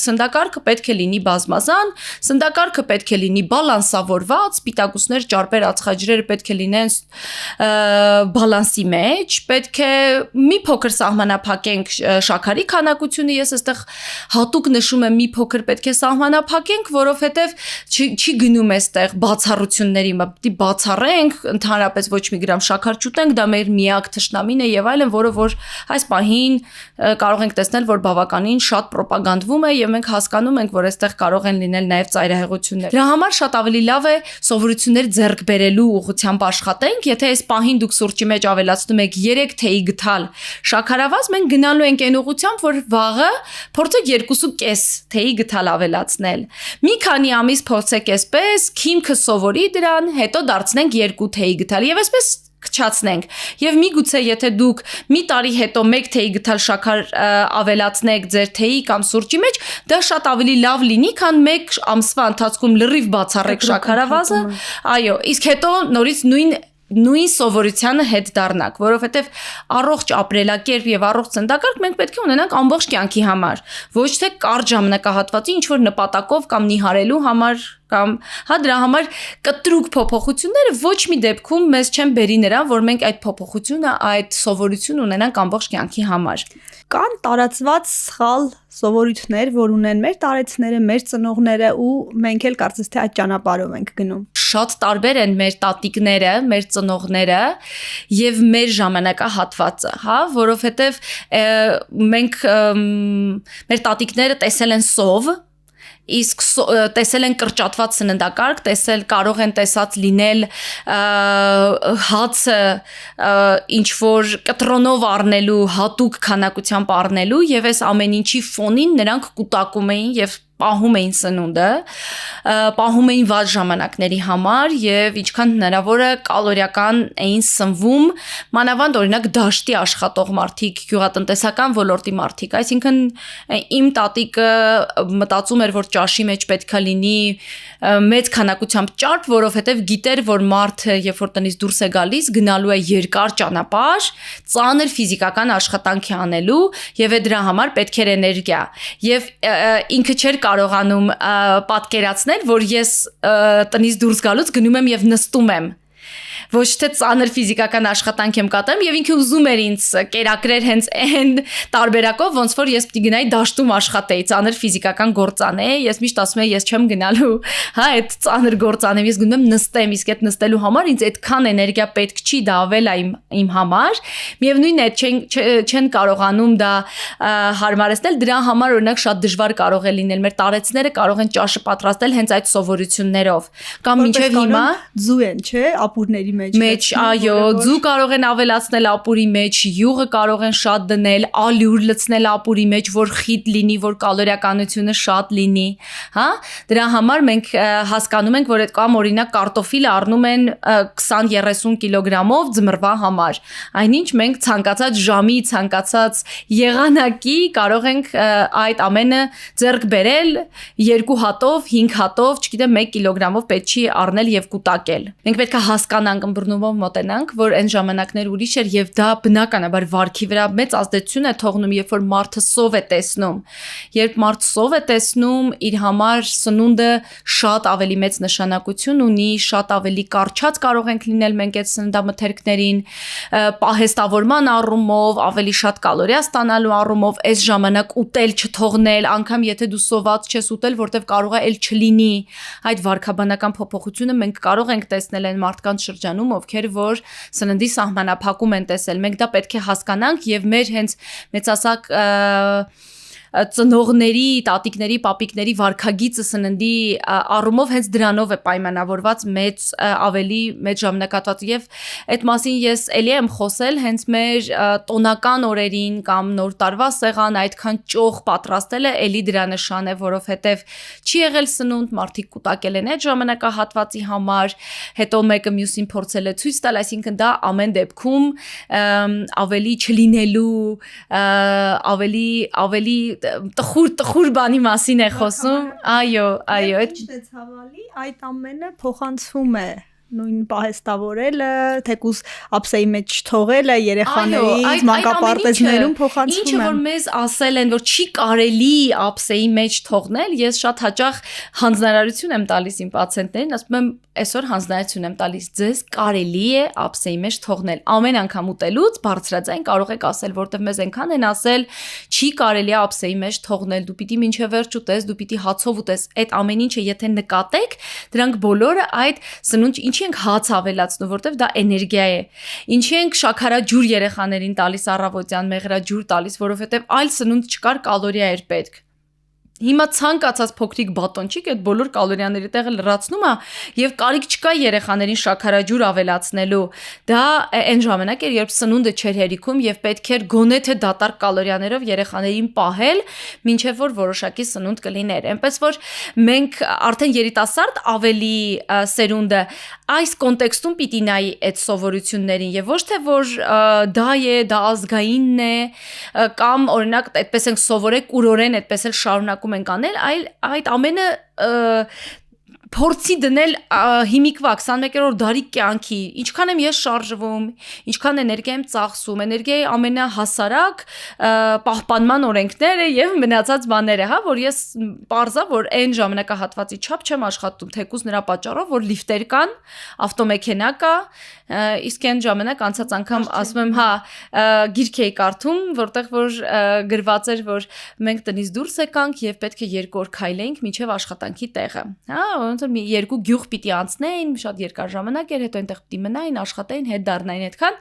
սննդակարգը պետք է լինի բազմազան, սննդակարգը պետք է լինի բալանսավորված, սպիտակուցներ, ճարպեր, ածխաջրերը պետք է լինեն բալանսի մեջ, պետք է մի փոքր սահմանափակենք շաքարի քանակությունը, ես այստեղ հատուկ նշում եմ մի փոքր պետք է սահմանափակենք, որովհետև չի գնում այստեղ բացառությունների, պետք է բացառենք, ընդհանրապես ոչ մի գրամ շաքար չուտենք, դա մեր միակ թշնամին է եւ այլն, որը որ այս պահին կարող ենք տեսնել, որ բավականին շատ պրոպագանդվում է եւ մենք հասկանում ենք, որ այստեղ կարող են լինել նաեւ ծայրահեղություններ։ Դրա համար շատ ավելի լավ է սովորություններ ձեռք բերելու ուղղությամբ աշխատենք, եթե այս պահին դուք սուրճի մեջ ավելացնում եք 3 թեյի գթալ շաքարավազ, մենք գնալու ենք այն ուղղությամբ, որ վաղը փորձեք 2.5 թեյի գթալ ավելացնել։ Մի քանի ամիս փորձեք այսպես, քիմքը սովորի դրան, հետո դարձնենք 2 թեյի գթալ եւ այսպես քչացնենք եւ միգուցե եթե դուք մի տարի հետո 1 թեյի գթալ շաքար ավելացնեք ձեր թեյի կամ սուրճի մեջ, դա շատ ավելի լավ լինի, քան 1 ամսվա ընթացքում լրիվ բացառեք շաքարավազը, այո, իսկ հետո նորից նույն սովորությանը հետ դառնաք, որովհետև առողջ ապրելակերպ եւ առողջ ցնդակարգ մենք պետք է ունենանք ամբողջ կյանքի համար, ոչ թե կարճ ժամանակահատվածի ինչ որ նպատակով կամ նիհարելու համար կամ դրա համար կտրուկ փոփոխությունները ոչ մի դեպքում մեզ չեն բերի նրան, որ մենք այդ փոփոխությունը, այդ սովորությունը ունենանք ամբողջ կյանքի համար։ Կան տարածված սխալ սովորույթներ, որ ունեն մեր տարեցները, մեր ծնողները ու մենք էլ կարծես թե այդ ճանապարհով ենք գնում։ Շատ տարբեր են մեր տատիկները, մեր ծնողները եւ մեր ժամանակահատվածը, որովհետեւ մենք մեր տատիկները տեսել են սով, իսկ տեսել են կրճատված սննդակարգ, կարող են տեսած լինել հացը ինչ որ կտրոնով առնելու, հատուկ քանակությամբ առնելու եւ այս ամեն ինչի ֆոնին նրանք կուտակում էին եւ պահում էին սնունդը, պահում էին վատ ժամանակների համար եւ ինչքան հնարավոր է կալորիական էին սնվում, մանավանդ օրինակ դաշտի աշխատող մարդիկ, գյուղատնտեսական ոլորտի մարդիկ, այսինքն իմ տատիկը մտածում էր, որ ճաշի մեջ պետքա լինի մեծ քանակությամբ ճարպ, որովհետեւ գիտեր, որ մարդը երբ որ տնից դուրս է գալիս, գնալու է երկար ճանապարհ, ծանր ֆիզիկական աշխատանք է անելու եւ դրա համար պետք էր էներգիա եւ ինքը չէր կարողանում պատկերացնել, որ ես տնից դուրս գալուց գնում եմ եւ նստում եմ, ոչ թե ծանր ֆիզիկական աշխատանք եմ կատարում եւ ինքը ուզում էր ինձ կերակրեր հենց այն տարբերակով, ոնց որ ես պիտի գնայի դաշտում աշխատեի, ծանր ֆիզիկական գործ անեի, ես միշտ ասում եմ, ես չեմ գնալու, այդ ծանր գործ անեմ, ես գնում եմ նստեմ, իսկ այդ նստելու համար ինձ այդքան էներգիա պետք չի, դա ավել է իմ համար, միևնույնն է չեն կարողանում դա հարմարեցնել, դրա համար օրինակ շատ դժվար կարող է լինել, մեր տարեցները կարող են ճաշը պատրաստել հենց այդ սովորություններով, կամ մինչև հիմա ձու են, չէ, ապուրների մեջ, այո, ձու կարող են ավելացնել ապուրի մեջ, յուղը կարող են շատ դնել, ալյուր լցնել ապուրի մեջ, որ խիտ լինի, որ կալորիականությունը շատ լինի, դրա համար մենք հասկանում ենք, որ այդ կամ օրինակ կարտոֆիլը առնում են 20-30 կիլոգրամով ձմռվա համար, այնինչ մենք ցանկացած ժամի, ցանկացած եղանակի կարող ենք այդ ամենը ձեռք բերել 2 հատով, 5 հատով, չգիտեմ 1 կիլոգրամով պետք չի առնել եւ կուտակել։ Մենք պետք է հասկանանք ըմբռնումով մոտենանք, որ այն ժամանակներ ուրիշ էր եւ դա բնականաբար վարքի վրա մեծ ազդեցություն է թողնում, երբ որ մարդը սով է տեսնում։ Երբ մարդ սով է տեսնում, իր համար սնունդը շատ ավելի մեծ նշանակություն ունի, շատ ավելի կարճած կարող ենք լինել մենք այդ սննդամթերքներին, պահեստավորման առումով, ավելի շատ կալորիա ստանալու առումով, այս ժամանակ ուտել չթողնել, անգամ եթե դու սոված չես ուտել, որտեվ կարող է էլ չլինի այդ վարքաբանական փոփոխությունը մենք կարող ենք տեսնել այն մարդկանց շրջանում, ովքեր որ սննդի սահմանափակում են տեսել, մենք դա պետք է հասկանանք եւ մեր հենց մեծասակ ծնողների, տատիկների, պապիկների վարքագիծը սննդի առումով հենց դրանով է պայմանավորված ավելի մեծ ժամանակահատված եւ այդ մասին ես ելի եմ խոսել հենց մեր տոնական օրերին կամ նոր տարվա սեղան այդքան ճոխ պատրաստելը ելի դրա նշան է, որովհետեւ չի եղել սնունդ, մարդիկ կուտակել են այդ ժամանակահատվածի համար, հետո մեկը մյուսին փորձել է ցույց տալ, այսինքն դա ամեն դեպքում ավելի չլինելու, ավելի տխուր բանի մասին է խոսում, այո, Ինչ է ցավալի, այդ ամենը փոխանցվում է նույն պահեստավորելը, թեկուզ ափսեի մեջ թողելը երեխաների մանկապարտեզներում փոխանցվում է։ Ինչը որ մեզ ասել են, որ չի կարելի ափսեի մեջ թողնել, ես շատ հաճախ հանձնարարություն եմ տալիս իմ պացիենտներին, ասում եմ, այսօր հանձնարարություն եմ տալիս, ձեզ կարելի է ափսեի մեջ թողնել։ Ամեն անգամ ուտելուց բարձրաձայն կարող եք ասել, որտեղ մեզ այնքան են ասել, չի կարելի է ափսեի մեջ թողնել, դու պիտի մինչև վերջ ուտես, դու պիտի հացով ուտես, այդ ամեն ինչը եթե նկատեք, դրանք բոլորը այդ սնունդ ինչի ենք հաց ավելացնում, որտեվ դա էներգիա է։ Ինչի ենք շաքարաջուր երեխաներին տալիս առավոտյան, մեղրաջուր տալիս, որովհետև այլ սնունդ չկար, կալորիա էր պետք։ Հիմա ցանկացած փոքրիկ բատոնչիկ այդ բոլոր կալորիաների տեղը լրացնում է եւ կարիք չկա երեխաներին շաքարաջուր ավելացնելու։ Դա այն ժամանակ էր, երբ սնունդը չէր հերիքում եւ պետք էր գոնե թե դատարկ կալորիաներով երեխաներին պահել, մինչեւ որ որոշակի սնունդ կլիներ։ Այնպես որ մենք արդեն երիտասարդ ավելի սերունդը այս կոնտեքստում պիտի նայի այդ սովորություններին եւ ոչ թե որ դա է, դա ազգայինն է կամ օրինակ այդպես ենք սովորել կուրորեն այդպես էլ շարունակում ենք անել, այլ այդ ամենը փորձի դնել հիմիկվա 21-րդ դարի կյանքի, ինչքան եմ ես շարժվում, ինչքան էներգիա եմ ծախսում, էներգիայի ամենահասարակ պահպանման օրենքները եւ մնացած բաները, հա, որ ես պարզա, որ այն ժամանակահատվածի չափ չեմ աշխատում, թեկուզ նրա պատճառով, որ լիֆտեր կան, ավտոմեքենա կա, իսկ այն ժամանակ անցած անգամ ասում եմ, հա, գիրք էի կարդում, որտեղ որ գրված էր, որ մենք տնից դուրս եկանք եւ պետք է 2 օր քայլեինք մինչեւ աշխատանքի տեղը, հա, մի 2 գյուղ պիտի անցնեին, շատ երկար ժամանակ էր, հետո այնտեղ պիտի մնային, աշխատեին, հետ դառնային այդքան։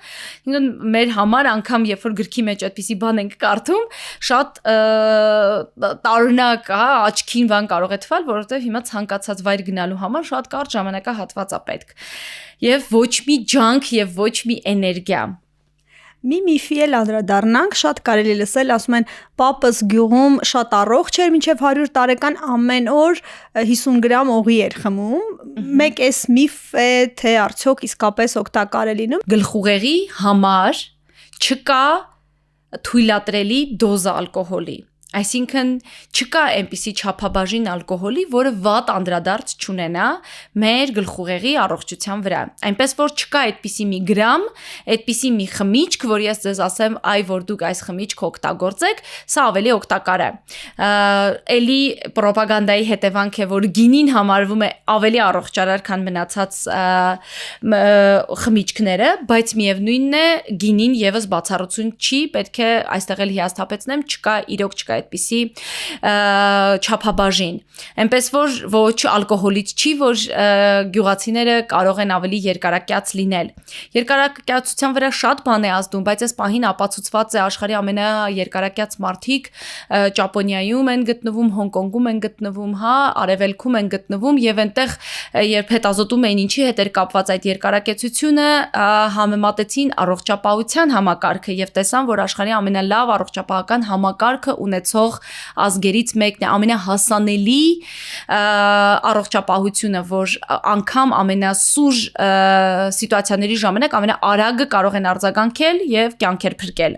Մեր համար անգամ երբ որ գրքի մեջ այդպիսի բան ենք կարդում, շատ տարօրինակ, հա, աչքին բան կարող է թվալ, որովհետև հիմա ցանկացած վայր գնալու համար շատ կարճ ժամանակահատված է պետք։ Եվ ոչ մի ջանք եւ ոչ մի էներգիա։ Մի միֆի էլ անդրադառնանք, շատ կարելի լսել, ասում են, պապս գյուղում շատ առողջ էր, մինչև 100 տարեկան ամեն օր 50 գրամ օղի էր խմում։ Մեկ էս միֆ է, թե արդյոք իսկապես օգտակար է լինում։ Գլխուղեղի համար չկա թույլատրելի դոզա ալկոհոլի։ Այսինքն չկա այնպիսի չափաբաժին ալկոհոլի, որը վատ անդրադարձ չունենա մեր գլխուղեղի առողջության վրա։ Այնպես որ չկա այդպիսի մի գրամ, այդպիսի մի խմիչք, որ ես ձեզ ասեմ, այ որ դուք այս խմիչքը օգտագործեք, սա ավելի օգտակար է։ Էլի ռոպագանդայի հետևանք է, որ գինին համարվում է ավելի առողջարար, քան մնացած խմիչքները, բայց միևնույնն է, գինին եւս բացառություն չի, պետք է այստեղ էլ հիասթափեցնեմ, իրոք չկա այդպիսի չափաբաժին։ Այնպես որ ոչ ալկոհոլից չի, որ գյուղացիները կարող են ավելի երկարակյաց լինել։ Երկարակյացության վրա շատ բան է ազդում, բայց այս պահին ապացուցված է աշխարհի ամենաերկարակյաց մարդիկ Ճապոնիայում են գտնվում, Հոնկոնգում են գտնվում, հա, Արևելքում են գտնվում եւ այնտեղ երբ հետազոտում էին ինչի հետ էր կապված այդ երկարակեցությունը, համեմատեցին առողջապահության համակարգը եւ տեսան, որ աշխարհի ամենալավ առողջապահական համակարգը ունեցող ազգերից մեկն է, ամենահասանելի առողջապահությունը, որ անգամ ամենասուր սիտուացիաների ժամանակ ամենաարագը կարող են արձագանքել եւ կյանքեր փրկել։